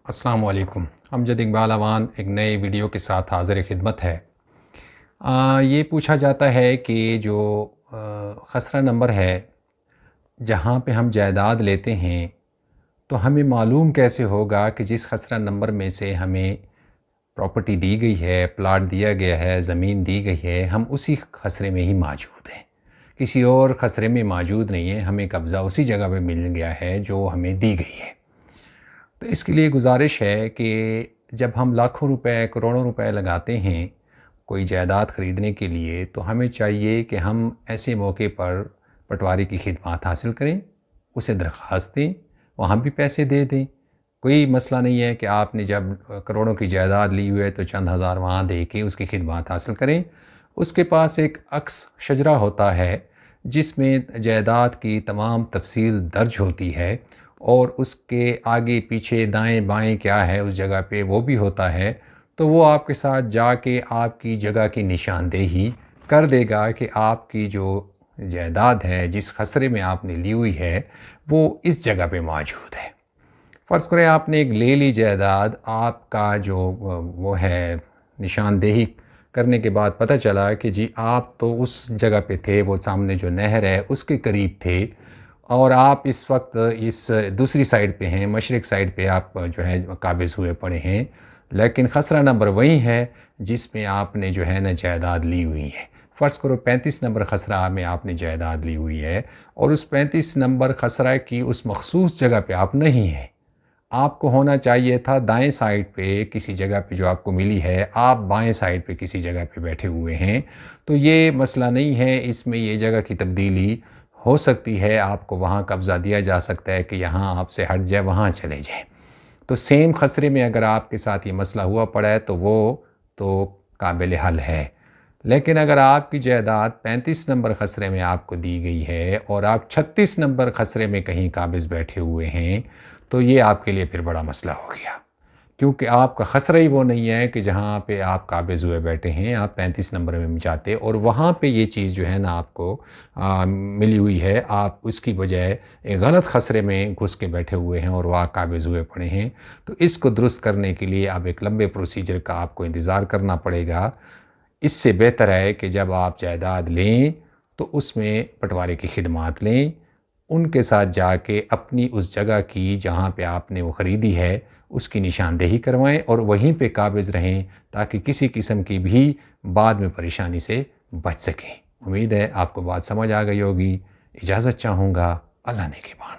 السلام علیکم۔ امجد اقبال اوان ایک نئے ویڈیو کے ساتھ حاضر خدمت ہے۔ یہ پوچھا جاتا ہے کہ جو خسرہ نمبر ہے جہاں پہ ہم جائیداد لیتے ہیں تو ہمیں معلوم کیسے ہوگا کہ جس خسرہ نمبر میں سے ہمیں پراپرٹی دی گئی ہے، پلاٹ دیا گیا ہے، زمین دی گئی ہے، ہم اسی خسرے میں ہی موجود ہیں، کسی اور خسرے میں موجود نہیں ہے، ہمیں قبضہ اسی جگہ پہ مل گیا ہے جو ہمیں دی گئی ہے۔ تو اس کے لیے گزارش ہے کہ جب ہم لاکھوں روپے کروڑوں روپے لگاتے ہیں کوئی جائیداد خریدنے کے لیے تو ہمیں چاہیے کہ ہم ایسے موقع پر پٹواری کی خدمات حاصل کریں، اسے درخواست دیں، وہاں بھی پیسے دے دیں۔ کوئی مسئلہ نہیں ہے کہ آپ نے جب کروڑوں کی جائیداد لی ہوئی ہے تو چند ہزار وہاں دے کے اس کی خدمات حاصل کریں۔ اس کے پاس ایک عکس شجرہ ہوتا ہے جس میں جائیداد کی تمام تفصیل درج ہوتی ہے، اور اس کے آگے پیچھے دائیں بائیں کیا ہے اس جگہ پہ وہ بھی ہوتا ہے۔ تو وہ آپ کے ساتھ جا کے آپ کی جگہ کی نشاندہی کر دے گا کہ آپ کی جو جائیداد ہے جس خسرے میں آپ نے لی ہوئی ہے وہ اس جگہ پہ موجود ہے۔ فرض کریں آپ نے ایک لے لی جائیداد، آپ کا جو وہ ہے نشاندہی کرنے کے بعد پتہ چلا کہ جی آپ تو اس جگہ پہ تھے، وہ سامنے جو نہر ہے اس کے قریب تھے، اور آپ اس وقت اس دوسری سائڈ پہ ہیں، مشرق سائڈ پہ آپ جو ہے قابض ہوئے پڑے ہیں، لیکن خسرہ نمبر وہی ہے جس میں آپ نے جو ہے نا جائیداد لی ہوئی ہے۔ فرض کرو 35 نمبر خسرہ میں آپ نے جائیداد لی ہوئی ہے، اور اس 35 نمبر خسرہ کی اس مخصوص جگہ پہ آپ نہیں ہیں، آپ کو ہونا چاہیے تھا دائیں سائڈ پہ کسی جگہ پہ جو آپ کو ملی ہے، آپ بائیں سائڈ پہ کسی جگہ پہ بیٹھے ہوئے ہیں۔ تو یہ مسئلہ نہیں ہے، اس میں یہ جگہ کی تبدیلی ہو سکتی ہے، آپ کو وہاں قبضہ دیا جا سکتا ہے کہ یہاں آپ سے ہٹ جائے، وہاں چلے جائیں۔ تو سیم خسرے میں اگر آپ کے ساتھ یہ مسئلہ ہوا پڑا ہے تو وہ تو قابل حل ہے۔ لیکن اگر آپ کی جائیداد 35 نمبر خسرے میں آپ کو دی گئی ہے اور آپ 36 نمبر خسرے میں کہیں قابض بیٹھے ہوئے ہیں تو یہ آپ کے لیے پھر بڑا مسئلہ ہو گیا، کیونکہ آپ کا خسرہ ہی وہ نہیں ہے کہ جہاں پہ آپ قابض ہوئے بیٹھے ہیں، آپ 35 نمبر میں جاتے اور وہاں پہ یہ چیز جو ہے نا آپ کو ملی ہوئی ہے، آپ اس کی بجائے ایک غلط خسرے میں گھس کے بیٹھے ہوئے ہیں اور وہاں قابض ہوئے پڑے ہیں۔ تو اس کو درست کرنے کے لیے اب ایک لمبے پروسیجر کا آپ کو انتظار کرنا پڑے گا۔ اس سے بہتر ہے کہ جب آپ جائیداد لیں تو اس میں پٹواری کی خدمات لیں، ان کے ساتھ جا کے اپنی اس جگہ کی جہاں پہ آپ نے وہ خریدی ہے اس کی نشاندہی کروائیں اور وہیں پہ قابض رہیں تاکہ کسی قسم کی بھی بعد میں پریشانی سے بچ سکیں۔ امید ہے آپ کو بات سمجھ آ گئی ہوگی۔ اجازت چاہوں گا، اللہ نگہبان۔